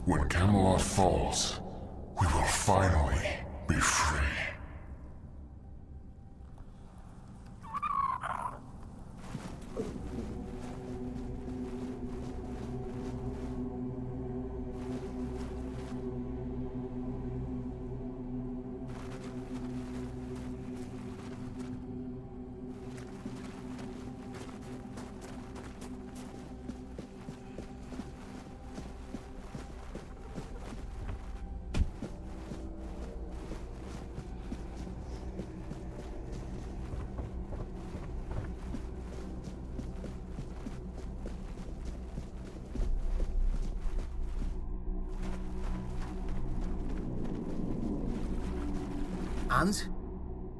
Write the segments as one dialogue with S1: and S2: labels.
S1: When Camelot falls, we will finally be free.
S2: And?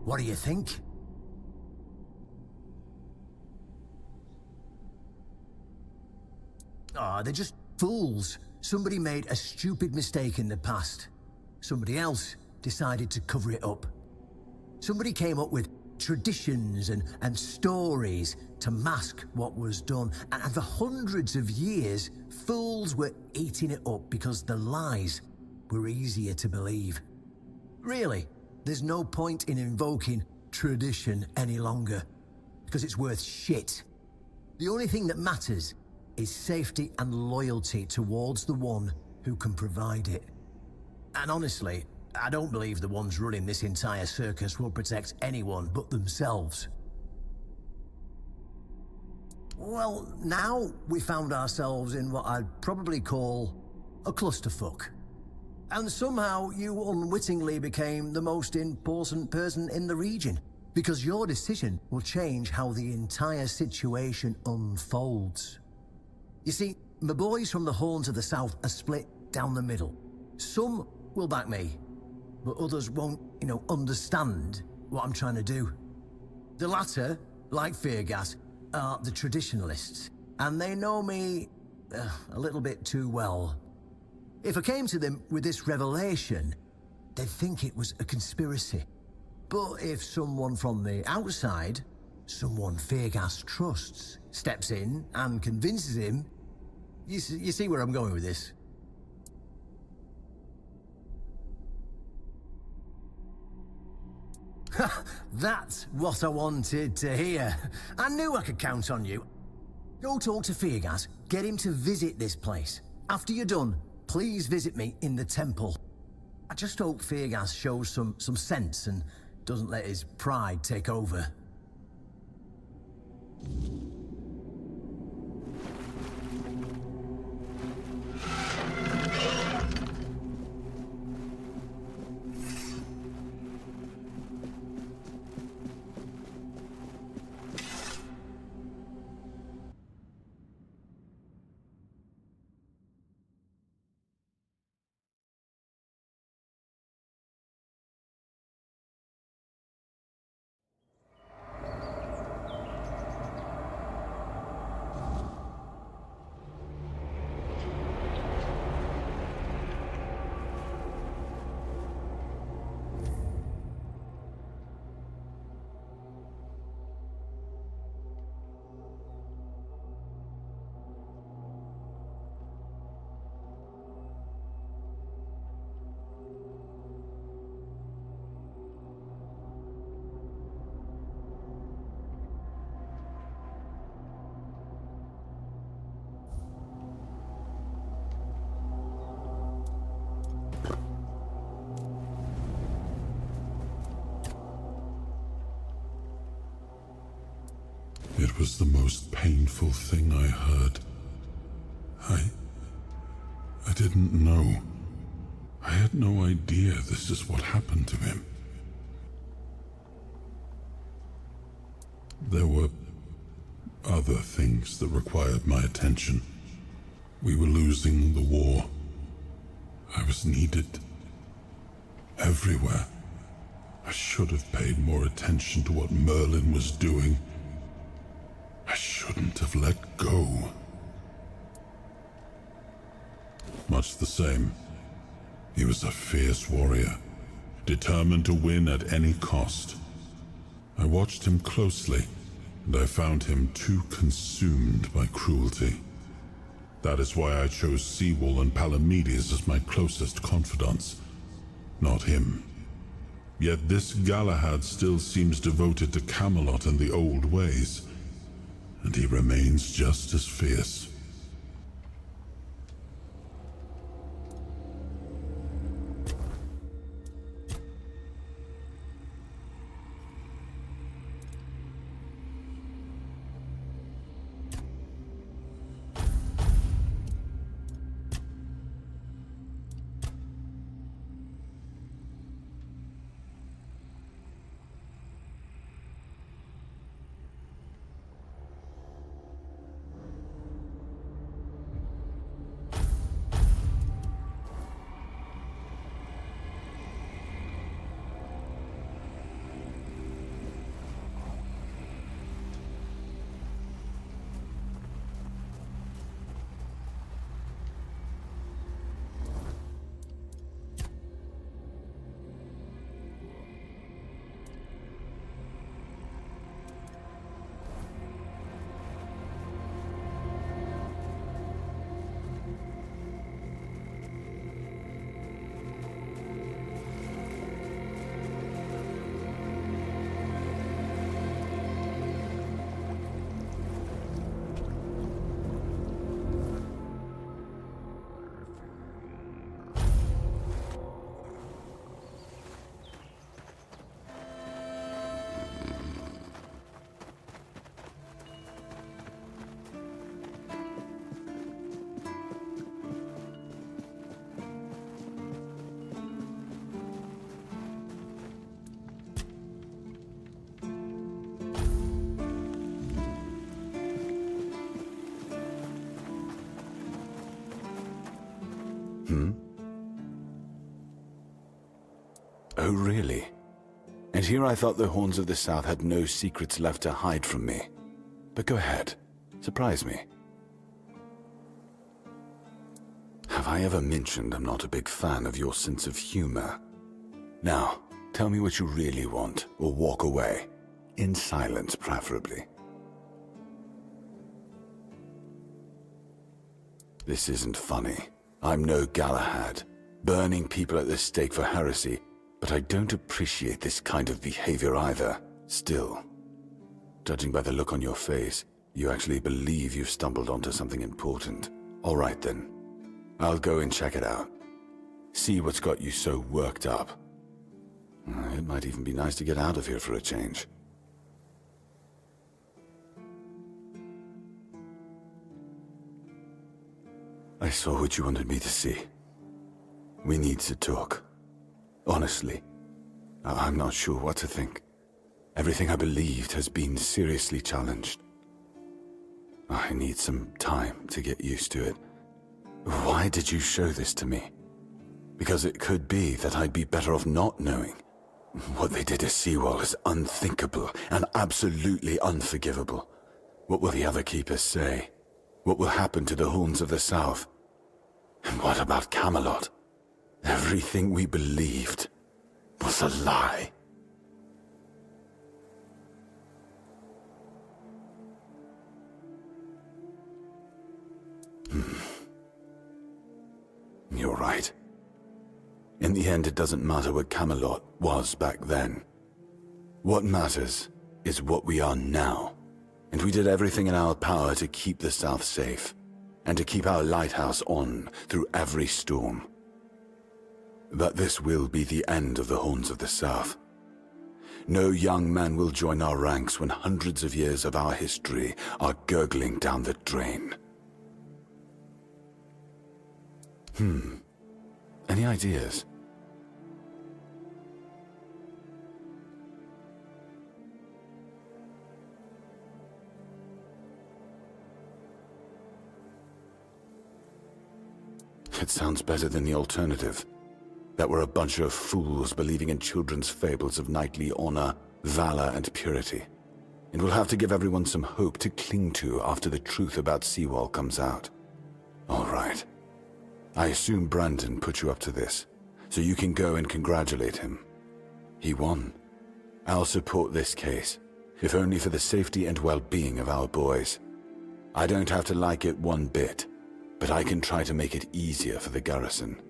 S2: What do you think? They're just fools. Somebody made a stupid mistake in the past. Somebody else decided to cover it up. Somebody came up with traditions and stories to mask what was done. And for hundreds of years, fools were eating it up because the lies were easier to believe. Really, there's no point in invoking tradition any longer, because it's worth shit. The only thing that matters is safety and loyalty towards the one who can provide it. And honestly, I don't believe the ones running this entire circus will protect anyone but themselves. Well, now we found ourselves in what I'd probably call a clusterfuck. And somehow you unwittingly became the most important person in the region, because your decision will change how the entire situation unfolds. You see, my boys from the Horns of the South are split down the middle. Some will back me, but others won't, understand what I'm trying to do. The latter, like Feargas, are the traditionalists, and they know me a little bit too well. If I came to them with this revelation, they'd think it was a conspiracy. But if someone from the outside, someone Feargas trusts, steps in and convinces him, you see where I'm going with this? That's what I wanted to hear. I knew I could count on you. Go talk to Feargas, get him to visit this place. After you're done, please visit me in the temple. I just hope Feargas shows some sense and doesn't let his pride take over.
S1: It was the most painful thing I heard. I didn't know. I had no idea this is what happened to him. There were other things that required my attention. We were losing the war. I was needed everywhere. I should have paid more attention to what Merlin was doing. I shouldn't have let go. Much the same. He was a fierce warrior, determined to win at any cost. I watched him closely, and I found him too consumed by cruelty. That is why I chose Seawall and Palamedes as my closest confidants, not him. Yet this Galahad still seems devoted to Camelot and the old ways, and he remains just as fierce.
S3: Oh, really? And here I thought the Horns of the South had no secrets left to hide from me. But go ahead. Surprise me. Have I ever mentioned I'm not a big fan of your sense of humor? Now, tell me what you really want, or walk away. In silence, preferably. This isn't funny. I'm no Galahad, burning people at the stake for heresy, but I don't appreciate this kind of behavior either. Still, judging by the look on your face, you actually believe you've stumbled onto something important. All right then. I'll go and check it out. See what's got you so worked up. It might even be nice to get out of here for a change. I saw what you wanted me to see. We need to talk. Honestly, I'm not sure what to think. Everything I believed has been seriously challenged. I need some time to get used to it. Why did you show this to me? Because it could be that I'd be better off not knowing. What they did to Seawall is unthinkable and absolutely unforgivable. What will the other keepers say? What will happen to the Horns of the South? And what about Camelot? Everything we believed was a lie. You're right. In the end, it doesn't matter what Camelot was back then. What matters is what we are now. And we did everything in our power to keep the South safe, and to keep our lighthouse on through every storm. But this will be the end of the Horns of the South. No young man will join our ranks when hundreds of years of our history are gurgling down the drain. Any ideas? It sounds better than the alternative. That we're a bunch of fools believing in children's fables of knightly honor, valor, and purity. And we'll have to give everyone some hope to cling to after the truth about Seawall comes out. All right. I assume Brandon put you up to this, so you can go and congratulate him. He won. I'll support this case, if only for the safety and well-being of our boys. I don't have to like it one bit, but I can try to make it easier for the garrison.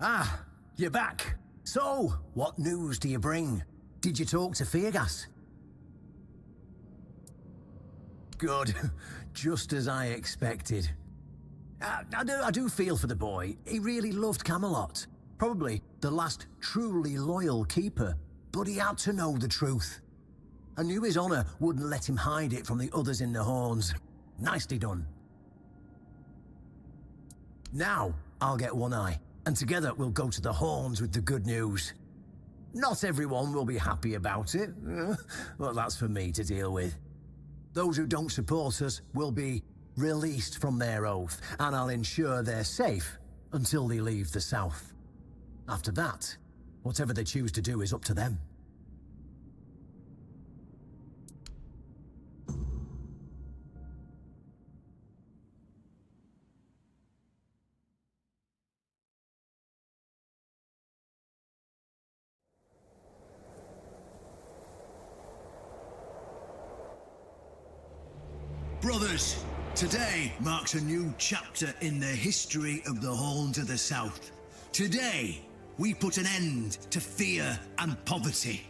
S2: Ah, you're back. So, what news do you bring? Did you talk to Feargas? Good. Just as I expected. I do feel for the boy. He really loved Camelot. Probably the last truly loyal keeper. But he had to know the truth. I knew his honor wouldn't let him hide it from the others in the Horns. Nicely done. Now, I'll get One Eye. And together we'll go to the Horns with the good news. Not everyone will be happy about it. Well, that's for me to deal with. Those who don't support us will be released from their oath, and I'll ensure they're safe until they leave the South. After that, whatever they choose to do is up to them.
S4: Brothers, today marks a new chapter in the history of the Horns of the South. Today, we put an end to fear and poverty.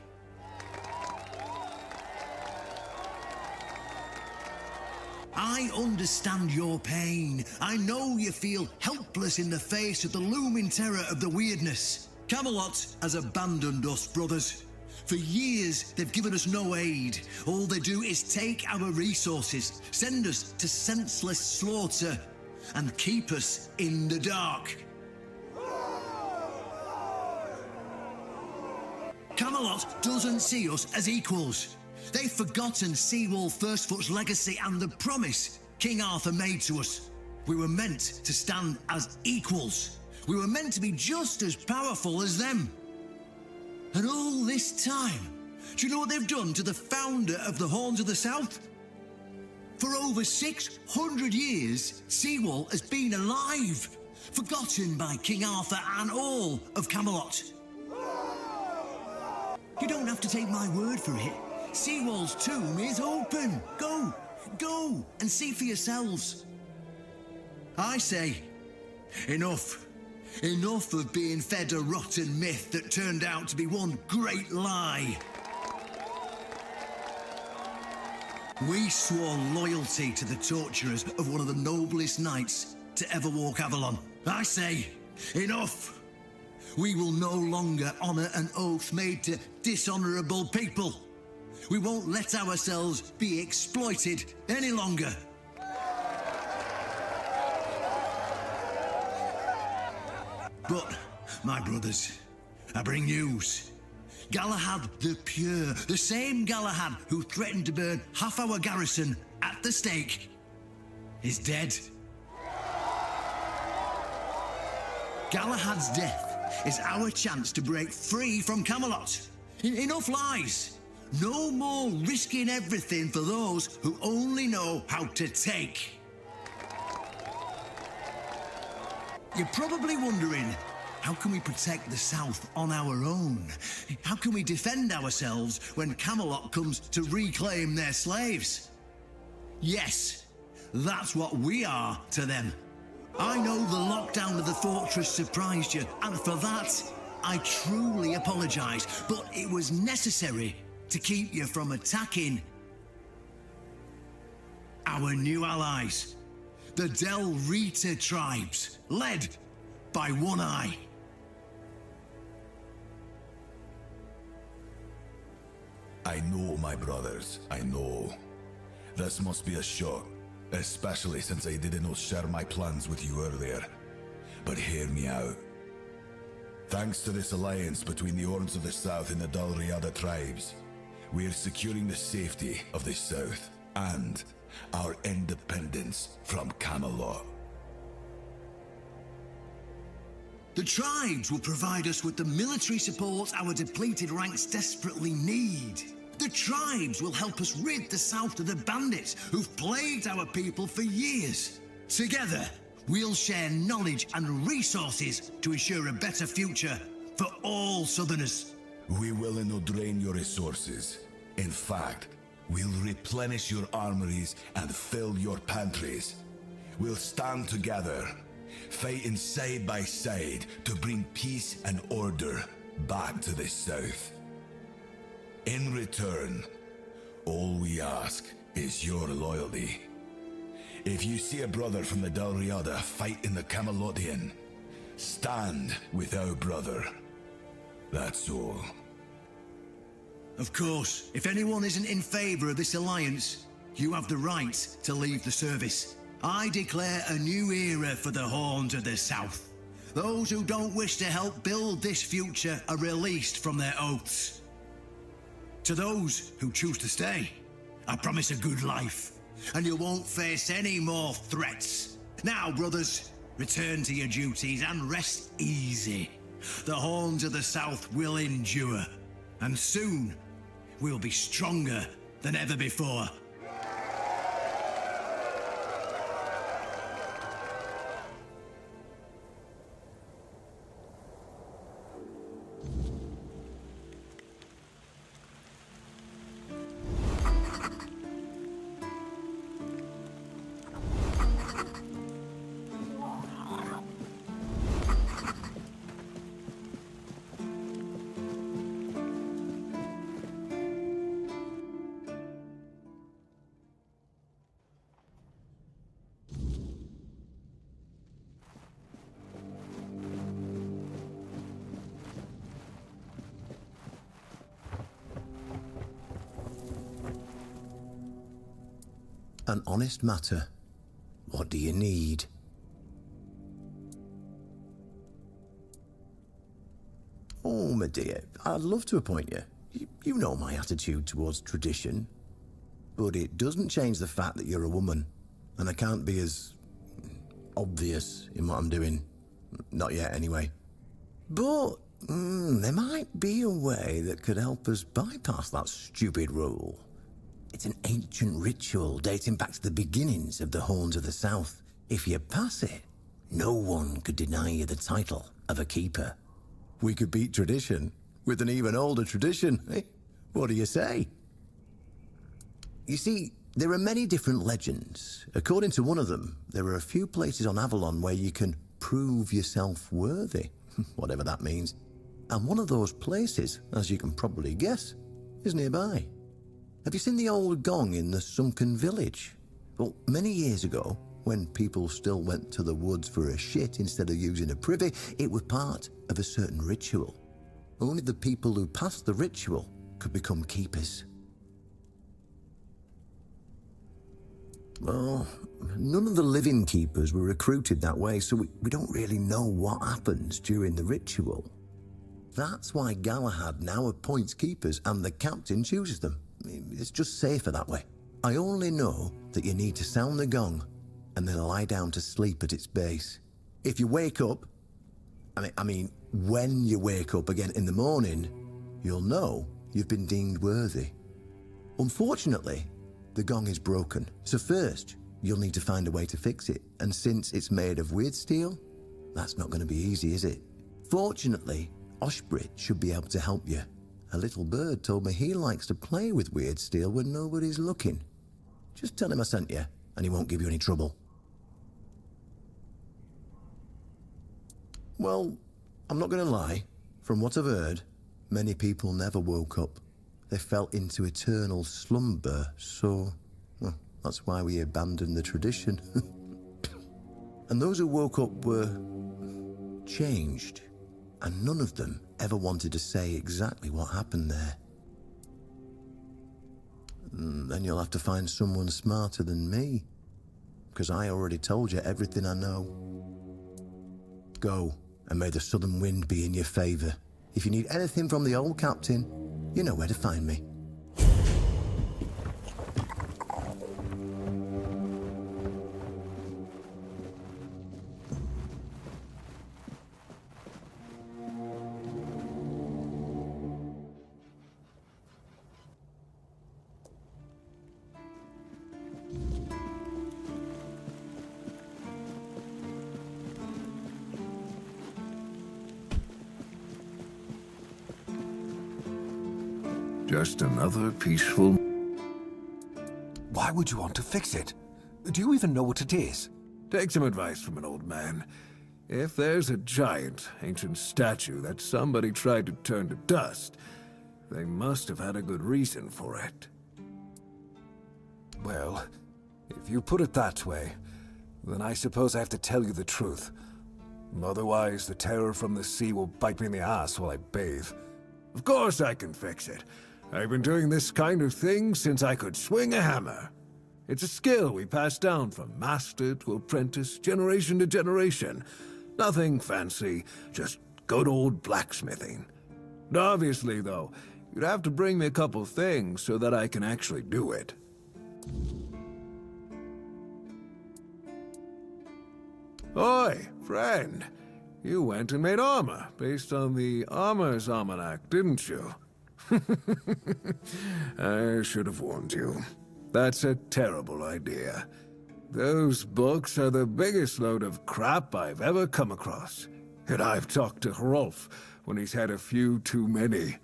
S4: I understand your pain. I know you feel helpless in the face of the looming terror of the weirdness. Camelot has abandoned us, brothers. For years, they've given us no aid. All they do is take our resources, send us to senseless slaughter, and keep us in the dark. Camelot doesn't see us as equals. They've forgotten Seawolf Firstfoot's legacy and the promise King Arthur made to us. We were meant to stand as equals. We were meant to be just as powerful as them. And all this time, do you know what they've done to the founder of the Horns of the South? For over 600 years, Seawolf has been alive, forgotten by King Arthur and all of Camelot. You don't have to take my word for it. Seawolf's tomb is open. Go and see for yourselves. I say, enough. Enough of being fed a rotten myth that turned out to be one great lie. We swore loyalty to the torturers of one of the noblest knights to ever walk Avalon. I say, enough! We will no longer honour an oath made to dishonourable people. We won't let ourselves be exploited any longer. But, my brothers, I bring news. Galahad the Pure, the same Galahad who threatened to burn half our garrison at the stake, is dead. Galahad's death is our chance to break free from Camelot. Enough lies. No more risking everything for those who only know how to take. You're probably wondering, how can we protect the South on our own? How can we defend ourselves when Camelot comes to reclaim their slaves? Yes, that's what we are to them. I know the lockdown of the fortress surprised you, and for that, I truly apologize, but it was necessary to keep you from attacking our new allies, the Del Rita tribes, led by One Eye.
S5: I know, my brothers, I know. This must be a shock, especially since I didn't share my plans with you earlier. But hear me out. Thanks to this alliance between the Horns of the South and the Dalriada tribes, we are securing the safety of the South and our independence from Camelot.
S4: The tribes will provide us with the military support our depleted ranks desperately need. The tribes will help us rid the South of the bandits who've plagued our people for years. Together, we'll share knowledge and resources to ensure a better future for all Southerners.
S5: We will not drain your resources. In fact, we'll replenish your armories and fill your pantries. We'll stand together, fighting side by side to bring peace and order back to the South. In return, all we ask is your loyalty. If you see a brother from the Dalriada fight in the Camelotian, stand with our brother. That's all.
S4: Of course, if anyone isn't in favor of this alliance, you have the right to leave the service. I declare a new era for the Horns of the South. Those who don't wish to help build this future are released from their oaths. To those who choose to stay, I promise a good life, and you won't face any more threats. Now, brothers, return to your duties and rest easy. The Horns of the South will endure, and soon we'll be stronger than ever before.
S2: An honest matter. What do you need? Oh, my dear, I'd love to appoint you. You know my attitude towards tradition. But it doesn't change the fact that you're a woman, and I can't be as obvious in what I'm doing. Not yet, anyway. But there might be a way that could help us bypass that stupid rule. It's an ancient ritual dating back to the beginnings of the Horns of the South. If you pass it, no one could deny you the title of a keeper. We could beat tradition with an even older tradition, eh? What do you say? You see, there are many different legends. According to one of them, there are a few places on Avalon where you can prove yourself worthy, whatever that means. And one of those places, as you can probably guess, is nearby. Have you seen the old gong in the sunken village? Well, many years ago, when people still went to the woods for a shit instead of using a privy, it was part of a certain ritual. Only the people who passed the ritual could become keepers. Well, none of the living keepers were recruited that way, so we don't really know what happens during the ritual. That's why Galahad now appoints keepers and the captain chooses them. It's just safer that way. I only know that you need to sound the gong and then lie down to sleep at its base. If you wake up, I mean, when you wake up again in the morning, you'll know you've been deemed worthy. Unfortunately, the gong is broken, so first, you'll need to find a way to fix it, and since it's made of weird steel, that's not going to be easy, is it? Fortunately, Oshbrit should be able to help you. A little bird told me he likes to play with weird steel when nobody's looking. Just tell him I sent you, and he won't give you any trouble. Well, I'm not going to lie. From what I've heard, many people never woke up. They fell into eternal slumber, so... well, that's why we abandoned the tradition. And those who woke up were... changed. And none of them ever wanted to say exactly what happened there. Then you'll have to find someone smarter than me. Because I already told you everything I know. Go, and may the southern wind be in your favor. If you need anything from the old captain, you know where to find me.
S6: Just another peaceful...
S7: Why would you want to fix it? Do you even know what it is?
S6: Take some advice from an old man. If there's a giant, ancient statue that somebody tried to turn to dust, they must have had a good reason for it.
S7: Well, if you put it that way, then I suppose I have to tell you the truth. Otherwise, the terror from the sea will bite me in the ass while I bathe.
S6: Of course I can fix it. I've been doing this kind of thing since I could swing a hammer. It's a skill we pass down from master to apprentice, generation to generation. Nothing fancy, just good old blacksmithing. Obviously, though, you'd have to bring me a couple things so that I can actually do it. Oi, friend. You went and made armor based on the Armor's Almanac, didn't you? I should have warned you. That's a terrible idea. Those books are the biggest load of crap I've ever come across. And I've talked to Hrolf when he's had a few too many.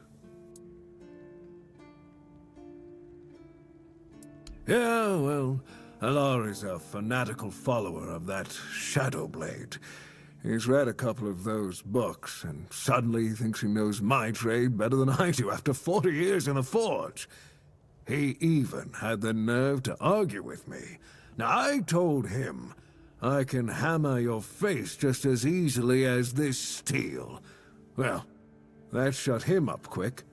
S6: Yeah, well, Alar is a fanatical follower of that Shadowblade. He's read a couple of those books, and suddenly he thinks he knows my trade better than I do after 40 years in the forge. He even had the nerve to argue with me. Now, I told him, I can hammer your face just as easily as this steel. Well, that shut him up quick.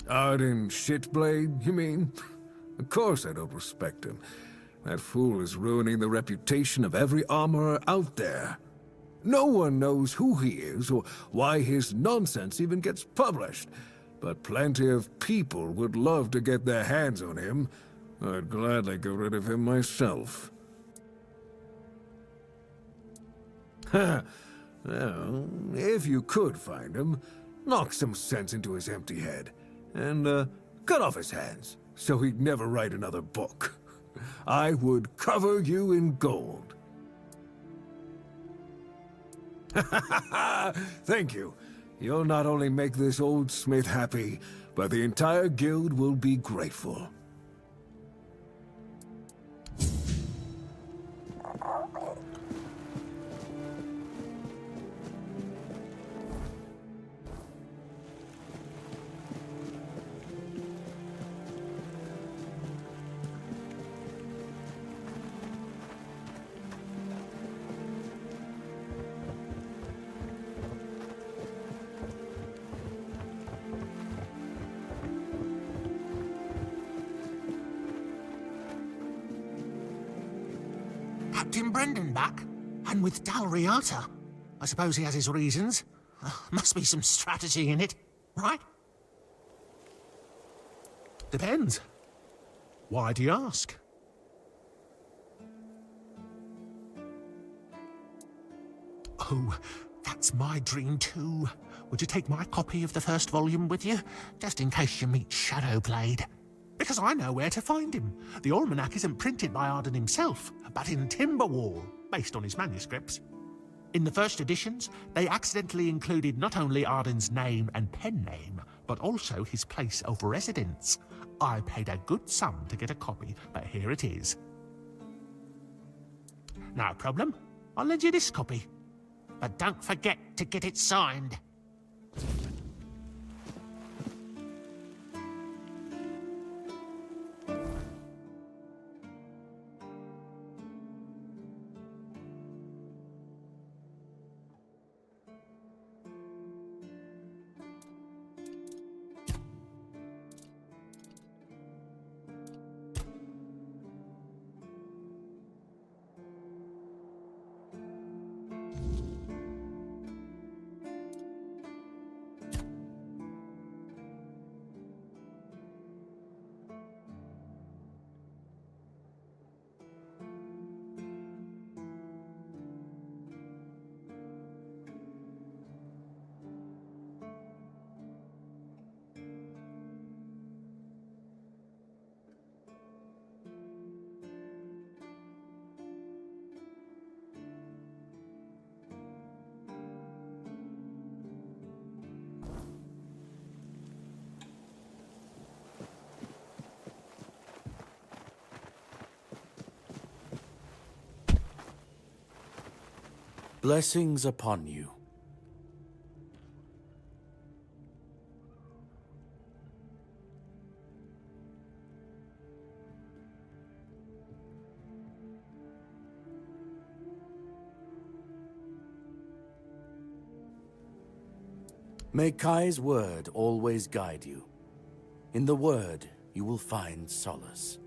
S6: Arden Shitblade, you mean? Of course I don't respect him. That fool is ruining the reputation of every armorer out there. No one knows who he is or why his nonsense even gets published. But plenty of people would love to get their hands on him. I'd gladly get rid of him myself. Well, if you could find him, knock some sense into his empty head. And cut off his hands, so he'd never write another book. I would cover you in gold. Thank you. You'll not only make this old smith happy, but the entire guild will be grateful.
S8: Captain Brendan back? And with Dalriata? I suppose he has his reasons. Must be some strategy in it, right? Depends. Why do you ask? Oh, that's my dream too. Would you take my copy of the first volume with you, just in case you meet Shadowblade? Because I know where to find him. The almanac isn't printed by Arden himself, but in Timberwall, based on his manuscripts. In the first editions, they accidentally included not only Arden's name and pen name, but also his place of residence. I paid a good sum to get a copy, but here it is. No problem. I'll lend you this copy. But don't forget to get it signed.
S9: Blessings upon you. May Kai's word always guide you. In the word, you will find solace.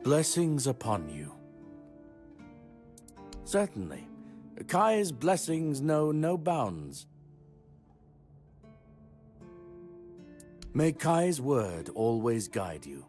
S9: Blessings upon you. Certainly. Kai's blessings know no bounds. May Kai's word always guide you.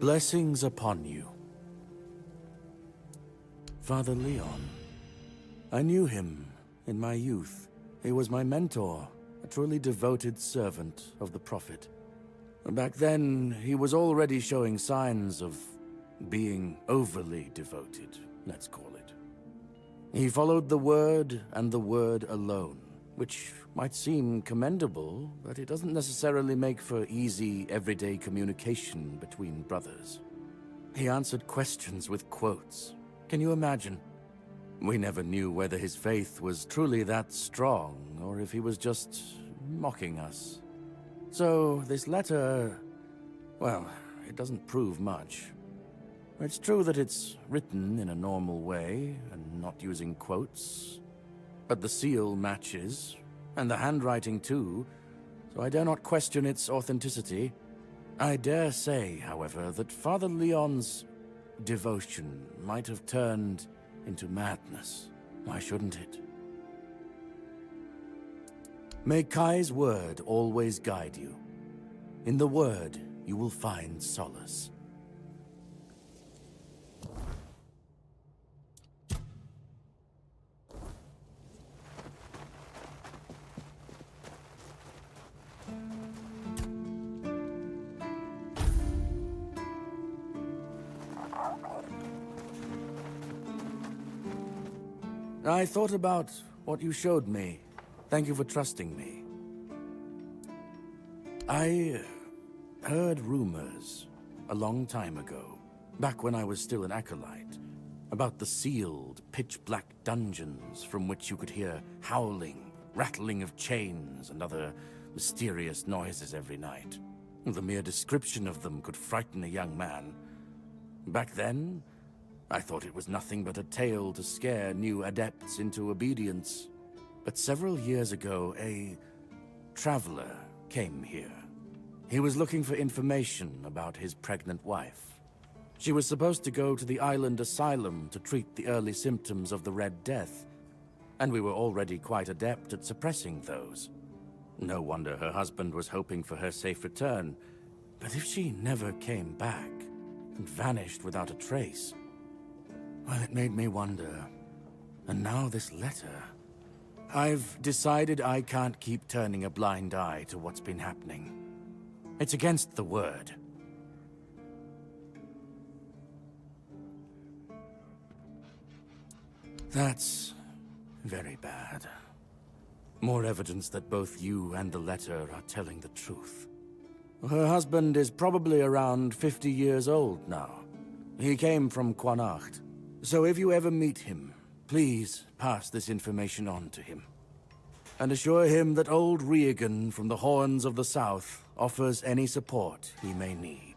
S9: Blessings upon you. Father Leon. I knew him in my youth. He was my mentor, a truly devoted servant of the Prophet. Back then, he was already showing signs of being overly devoted, let's call it. He followed the word and the word alone, which might seem commendable, but it doesn't necessarily make for easy, everyday communication between brothers. He answered questions with quotes. Can you imagine? We never knew whether his faith was truly that strong, or if he was just mocking us. So, this letter, well, it doesn't prove much. It's true that it's written in a normal way, and not using quotes, but the seal matches, and the handwriting too, so I dare not question its authenticity. I dare say, however, that Father Leon's devotion might have turned into madness. Why shouldn't it? May Kai's word always guide you. In the word, you will find solace. I thought about what you showed me. Thank you for trusting me. I heard rumors a long time ago, back when I was still an acolyte, about the sealed, pitch-black dungeons from which you could hear howling, rattling of chains, and other mysterious noises every night. The mere description of them could frighten a young man. Back then, I thought it was nothing but a tale to scare new adepts into obedience. But several years ago, a traveler came here. He was looking for information about his pregnant wife. She was supposed to go to the island asylum to treat the early symptoms of the Red Death, and we were already quite adept at suppressing those. No wonder her husband was hoping for her safe return. But if she never came back and vanished without a trace, well, it made me wonder. And now this letter. I've decided I can't keep turning a blind eye to what's been happening. It's against the word. That's very bad. More evidence that both you and the letter are telling the truth. Her husband is probably around 50 years old now. He came from Quanacht. So if you ever meet him, please pass this information on to him. And assure him that old Regan from the Horns of the South offers any support he may need.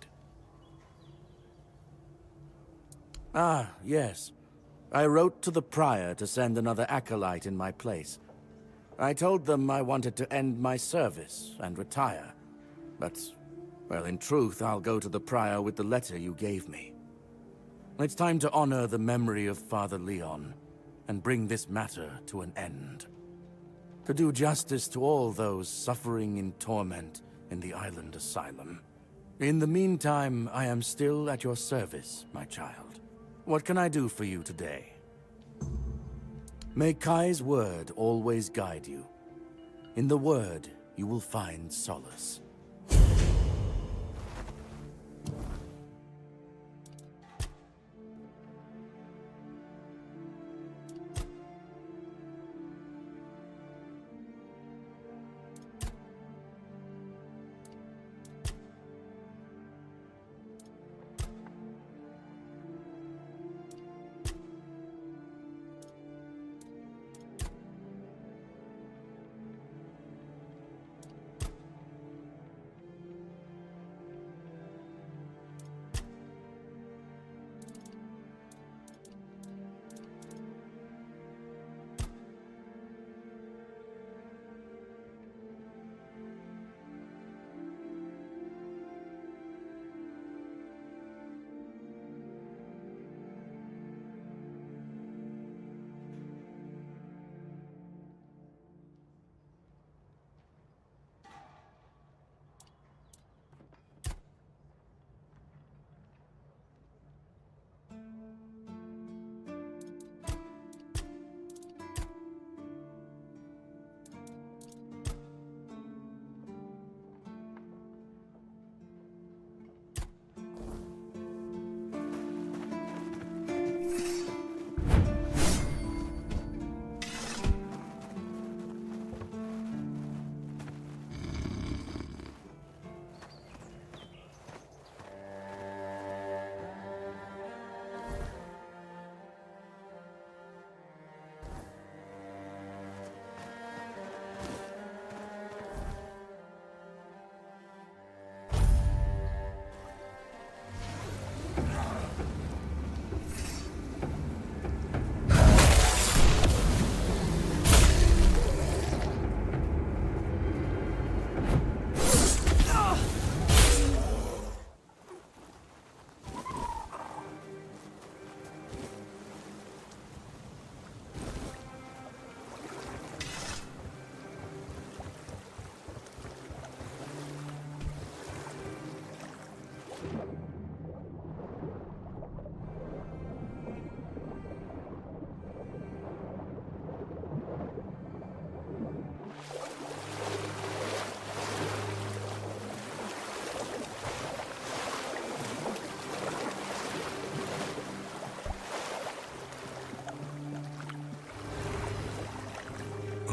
S9: Ah, yes. I wrote to the Prior to send another acolyte in my place. I told them I wanted to end my service and retire. But, well, in truth, I'll go to the Prior with the letter you gave me. It's time to honor the memory of Father Leon and bring this matter to an end. To do justice to all those suffering in torment in the island asylum. In the meantime, I am still at your service, my child. What can I do for you today? May Kai's word always guide you. In the word, you will find solace.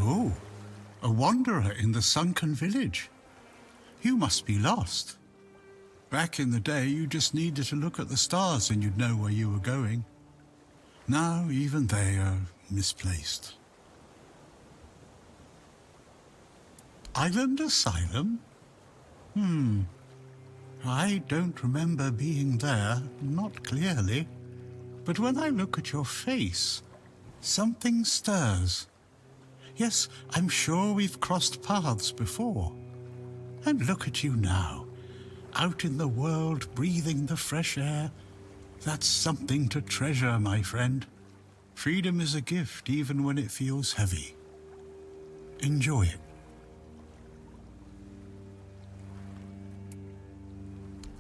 S10: Oh, a wanderer in the sunken village. You must be lost. Back in the day, you just needed to look at the stars and you'd know where you were going. Now, even they are misplaced. Island Asylum? I don't remember being there, not clearly. But when I look at your face, something stirs. Yes, I'm sure we've crossed paths before. And look at you now, out in the world, breathing the fresh air. That's something to treasure, my friend. Freedom is a gift, even when it feels heavy. Enjoy it.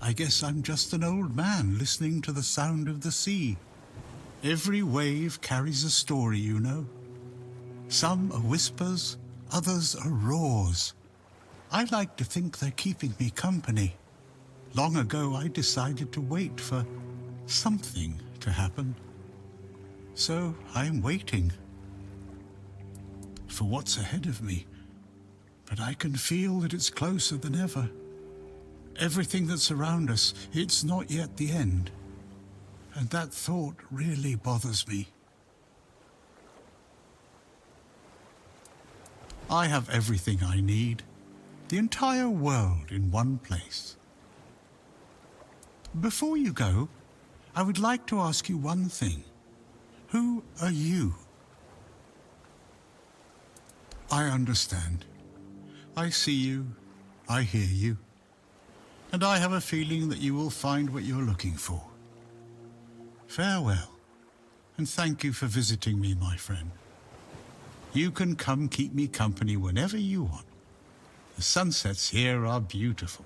S10: I guess I'm just an old man listening to the sound of the sea. Every wave carries a story, you know. Some are whispers, others are roars. I like to think they're keeping me company. Long ago, I decided to wait for something to happen. So I'm waiting for what's ahead of me. But I can feel that it's closer than ever. Everything that's around us, it's not yet the end. And that thought really bothers me. I have everything I need. The entire world in one place. Before you go, I would like to ask you one thing. Who are you? I understand. I see you. I hear you. And I have a feeling that you will find what you're looking for. Farewell, and thank you for visiting me, my friend. You can come keep me company whenever you want. The sunsets here are beautiful.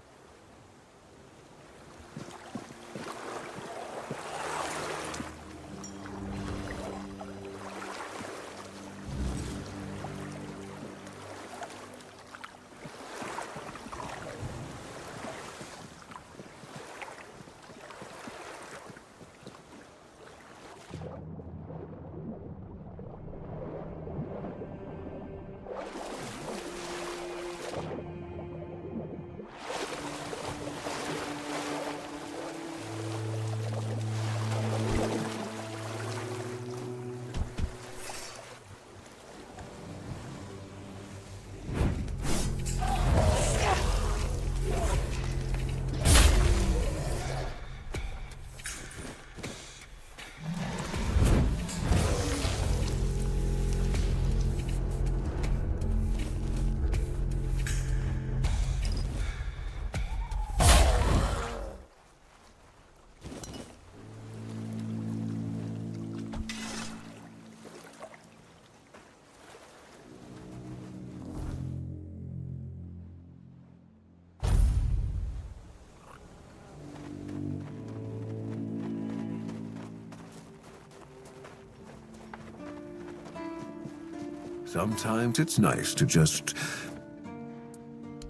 S6: Sometimes it's nice to just...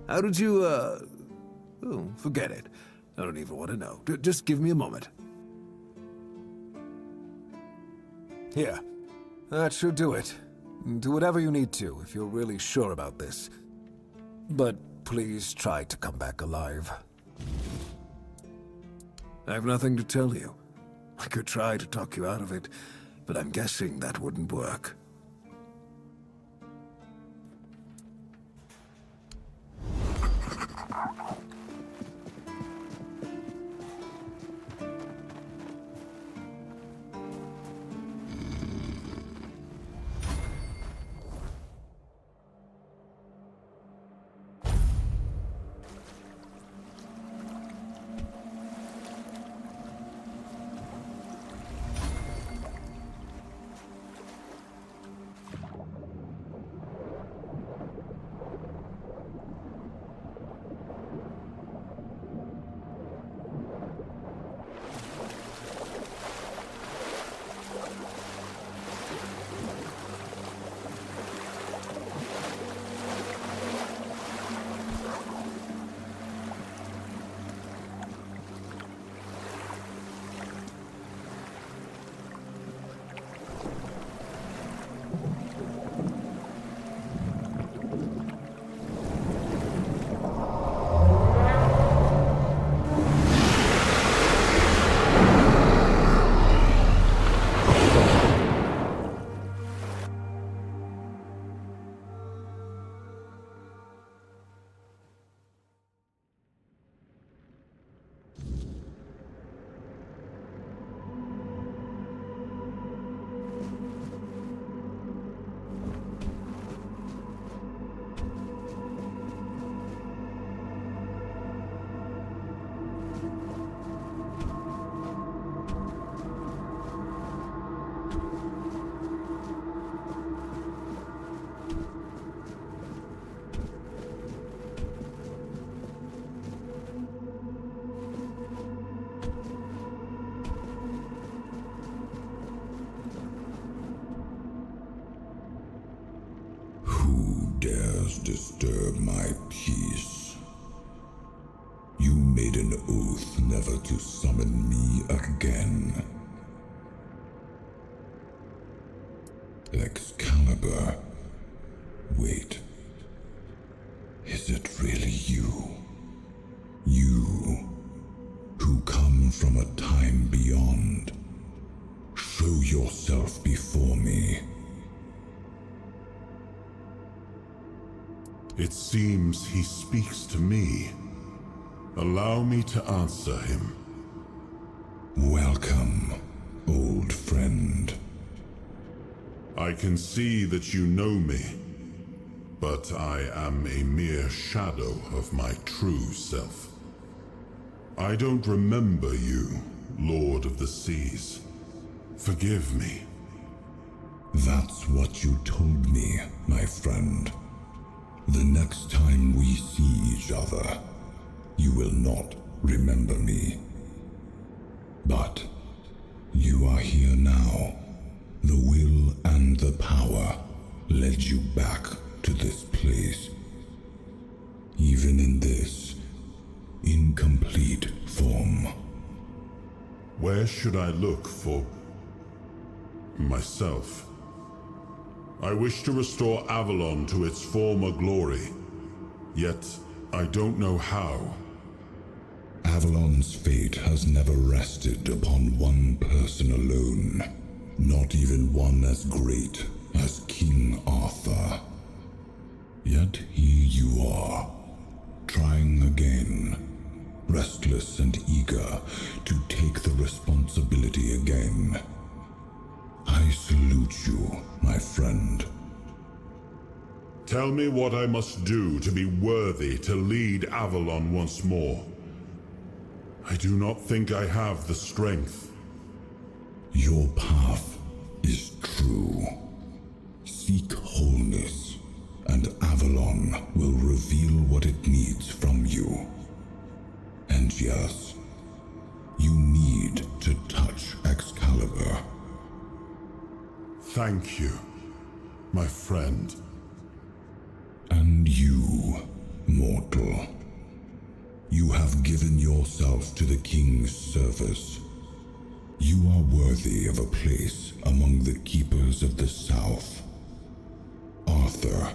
S6: How did you, Oh, forget it. I don't even want to know. Just give me a moment.
S7: Here. That should do it. Do whatever you need to, if you're really sure about this. But please try to come back alive.
S6: I have nothing to tell you. I could try to talk you out of it, but I'm guessing that wouldn't work.
S5: does disturb my peace. You made an oath never to summon me again. Excalibur. Wait. Is it really you? You, who come from a time beyond. Show yourself before me.
S1: It seems he speaks to me. Allow me to answer him.
S5: Welcome, old friend.
S1: I can see that you know me, but I am a mere shadow of my true self. I don't remember you, Lord of the Seas. Forgive me.
S5: That's what you told me, my friend. The next time we see each other, you will not remember me. But you are here now. The will and the power led you back to this place. Even in this incomplete form.
S1: Where should I look for myself? I wish to restore Avalon to its former glory, yet I don't know how.
S5: Avalon's fate has never rested upon one person alone, not even one as great as King Arthur. Yet here you are, trying again, restless and eager to take the responsibility again. I salute you, my friend.
S1: Tell me what I must do to be worthy to lead Avalon once more. I do not think I have the strength.
S5: Your path is true. Seek wholeness, and Avalon will reveal what it needs from you. And yes, you need to touch Excalibur.
S1: Thank you, my friend.
S5: And you, mortal. You have given yourself to the king's service. You are worthy of a place among the keepers of the South. Arthur,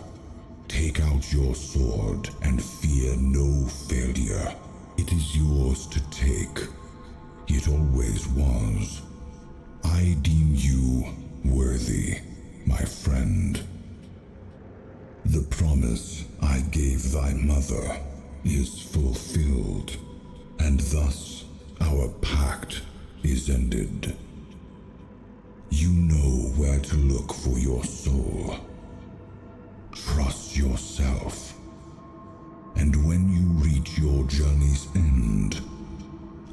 S5: take out your sword and fear no failure. It is yours to take. It always was. I deem you worthy, my friend. The promise I gave thy mother is fulfilled, and thus our pact is ended. You know where to look for your soul. Trust yourself. And when you reach your journey's end,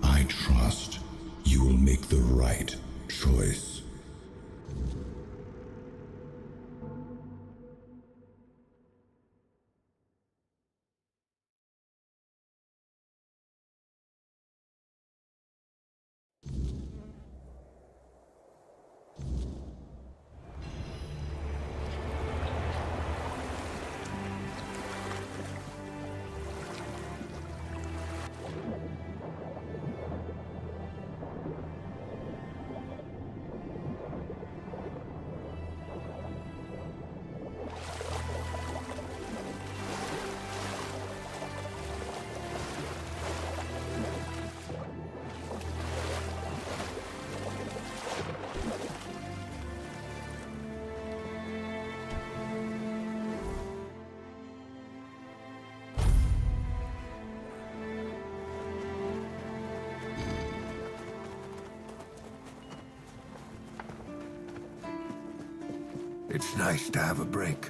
S5: I trust you will make the right choice.
S6: It's nice to have a break.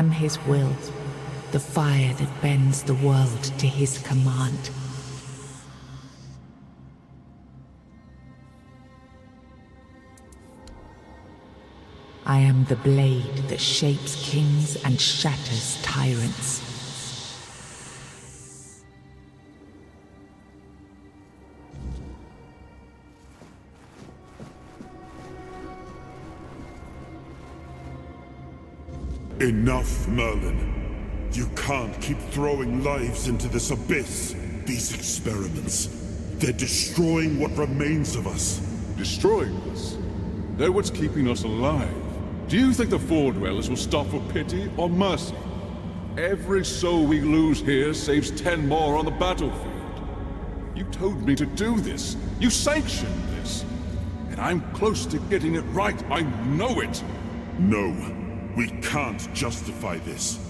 S11: am his will, the fire that bends the world to his command. I am the blade that shapes kings and shatters tyrants.
S1: Enough, Merlin. You can't keep throwing lives into this abyss. These experiments, they're destroying what remains of us.
S12: Destroying us? They're what's keeping us alive. Do you think the Four Dwellers will stop for pity or mercy? Every soul we lose here saves 10 more on the battlefield. You told me to do this. You sanctioned this. And I'm close to getting it right. I know it.
S1: No, we can't justify this.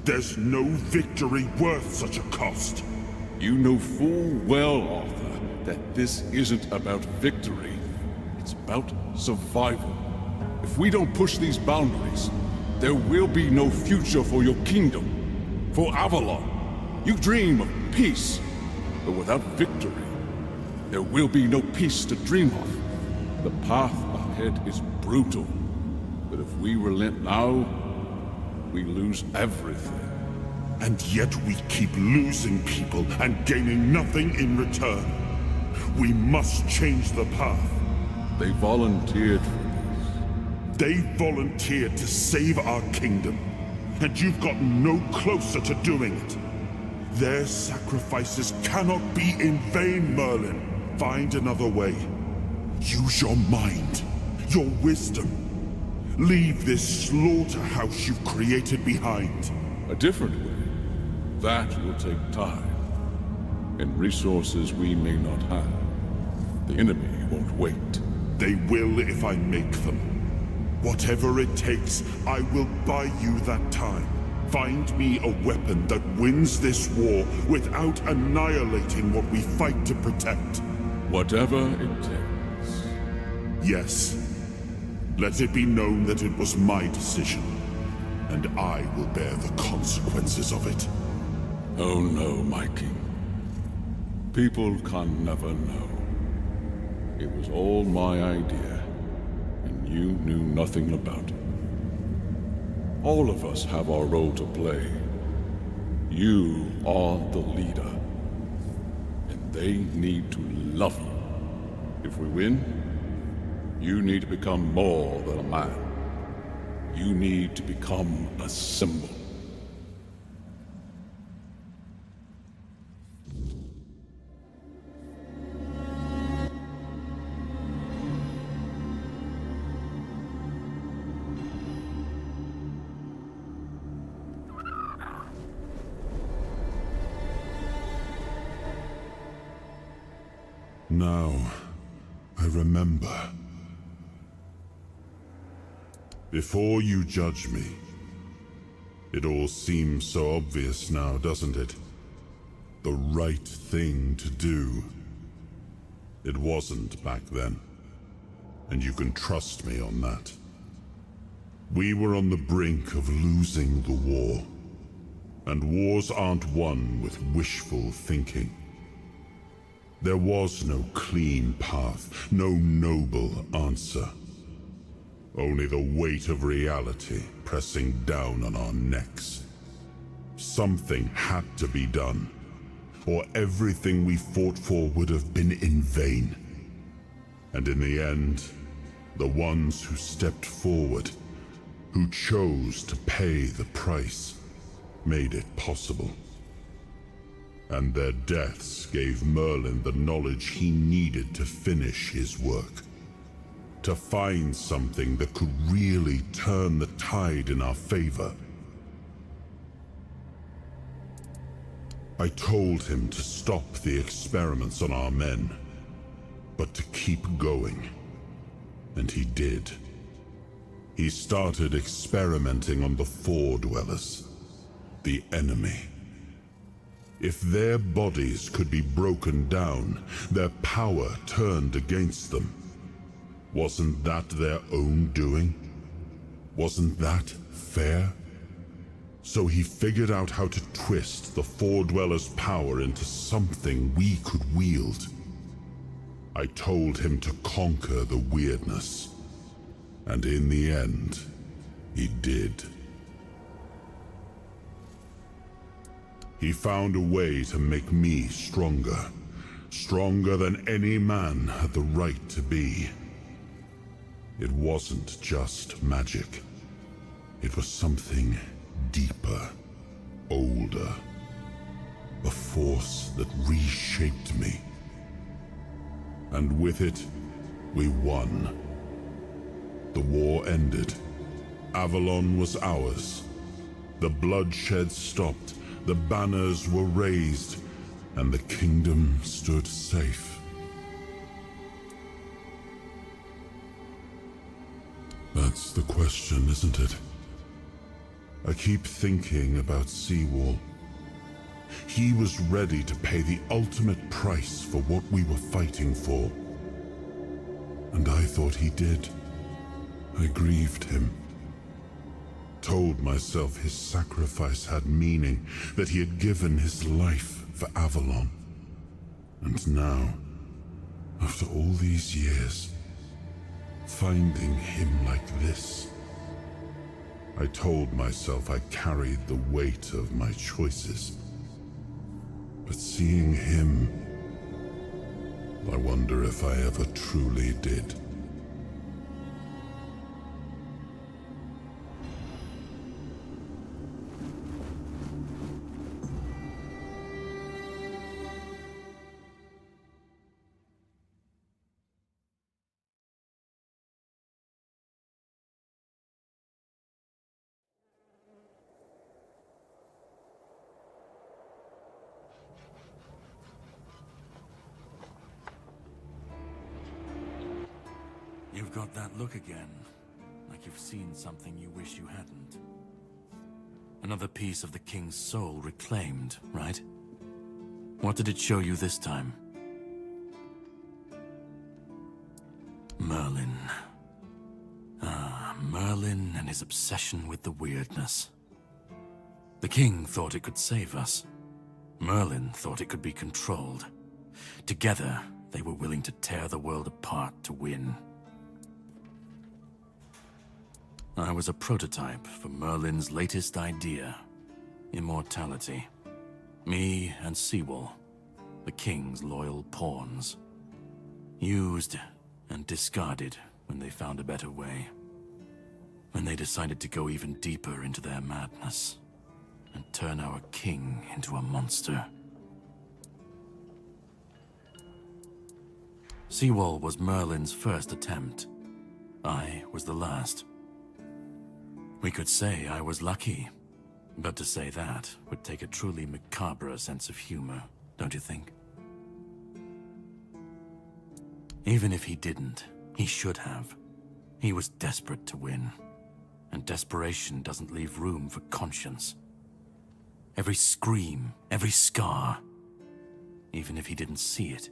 S1: There's no victory worth such a cost.
S12: You know full well, Arthur, that this isn't about victory. It's about survival. If we don't push these boundaries, there will be no future for your kingdom, for Avalon. You dream of peace, but without victory, there will be no peace to dream of. The path ahead is brutal, but if we relent now, we lose everything.
S1: And yet we keep losing people and gaining nothing in return. We must change the path.
S12: They volunteered for
S1: They volunteered to save our kingdom, and you've gotten no closer to doing it. Their sacrifices cannot be in vain, Merlin. Find another way. Use your mind, your wisdom. Leave this slaughterhouse you've created behind.
S12: a different way. That will take time, and resources we may not have. The enemy won't wait.
S1: They will if I make them. Whatever it takes, I will buy you that time. Find me a weapon that wins this war without annihilating what we fight to protect.
S12: Whatever it takes.
S1: Yes. Let it be known that it was my decision, and I will bear the consequences of it.
S12: Oh no, my king. People can never know. It was all my idea, and you knew nothing about it. All of us have our role to play. You are the leader, and they need to love you. If we win, you need to become more than a man. You need to become a symbol.
S1: Now, I remember. Before you judge me, it all seems so obvious now, doesn't it? The right thing to do. It wasn't back then, and you can trust me on that. We were on the brink of losing the war, and wars aren't won with wishful thinking. There was no clean path, no noble answer. Only the weight of reality pressing down on our necks. Something had to be done, or everything we fought for would have been in vain. And in the end, the ones who stepped forward, who chose to pay the price, made it possible. And their deaths gave Merlin the knowledge he needed to finish his work. To find something that could really turn the tide in our favor. I told him to stop the experiments on our men, but to keep going. And he did. He started experimenting on the Four Dwellers, the enemy. If their bodies could be broken down, their power turned against them. Wasn't that their own doing? Wasn't that fair? So he figured out how to twist the Four Dwellers' power into something we could wield. I told him to conquer the weirdness. And in the end, he did. He found a way to make me stronger. Stronger than any man had the right to be. It wasn't just magic. It was something deeper, older. A force that reshaped me. And with it, we won. The war ended. Avalon was ours. The bloodshed stopped. The banners were raised, and the kingdom stood safe. That's the question, isn't it? I keep thinking about Seawall. He was ready to pay the ultimate price for what we were fighting for. And I thought he did. I grieved him. Told myself his sacrifice had meaning, that he had given his life for Avalon. And now, after all these years, finding him like this, I told myself I carried the weight of my choices. But seeing him, I wonder if I ever truly did.
S9: You've got that look again, like you've seen something you wish you hadn't. Another piece of the king's soul reclaimed, right? What did it show you this time? Merlin. Ah, Merlin and his obsession with the weirdness. The king thought it could save us. Merlin thought it could be controlled. Together, they were willing to tear the world apart to win. I was a prototype for Merlin's latest idea, immortality. Me and Seawall, the king's loyal pawns. Used and discarded when they found a better way. When they decided to go even deeper into their madness and turn our king into a monster. Seawall was Merlin's first attempt. I was the last. We could say I was lucky, but to say that would take a truly macabre sense of humor, don't you think? Even if he didn't, he should have. He was desperate to win, and desperation doesn't leave room for conscience. Every scream, every scar, even if he didn't see it,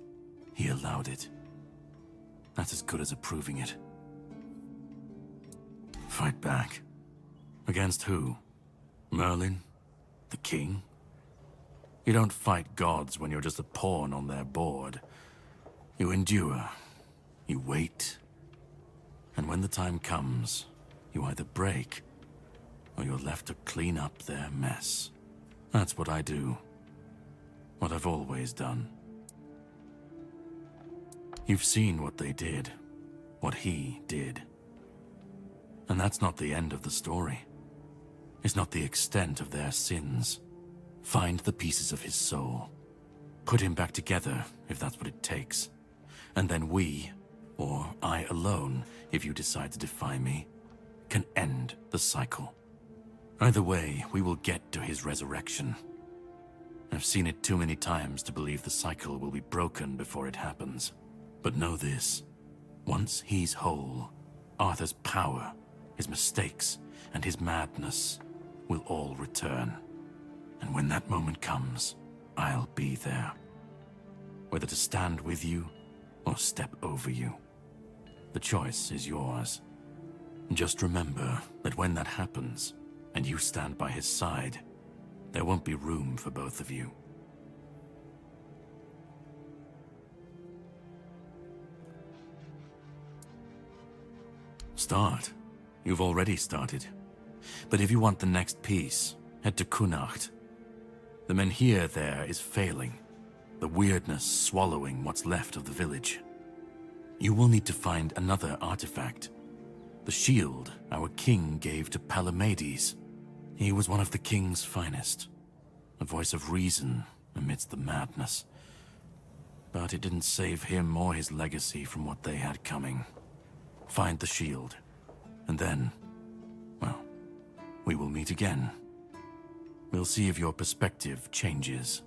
S9: he allowed it. That's as good as approving it. Fight back. Against who? Merlin? The king? You don't fight gods when you're just a pawn on their board. You endure. You wait. And when the time comes, you either break, or you're left to clean up their mess. That's what I do. What I've always done. You've seen what they did. What he did. And that's not the end of the story. It's not the extent of their sins. Find the pieces of his soul. Put him back together, if that's what it takes. And then we, or I alone, if you decide to defy me, can end the cycle. Either way, we will get to his resurrection. I've seen it too many times to believe the cycle will be broken before it happens. But know this. Once he's whole, Arthur's power, his mistakes, and his madness will all return. And when that moment comes, I'll be there. Whether to stand with you or step over you. The choice is yours. Just remember that when that happens, and you stand by his side, there won't be room for both of you. Start. You've already started. But if you want the next piece, head to Kunacht. The menhir there is failing, the weirdness swallowing what's left of the village. You will need to find another artifact. The shield our king gave to Palamedes. He was one of the king's finest. A voice of reason amidst the madness. But it didn't save him or his legacy from what they had coming. Find the shield, and then, well, we will meet again. We'll see if your perspective changes.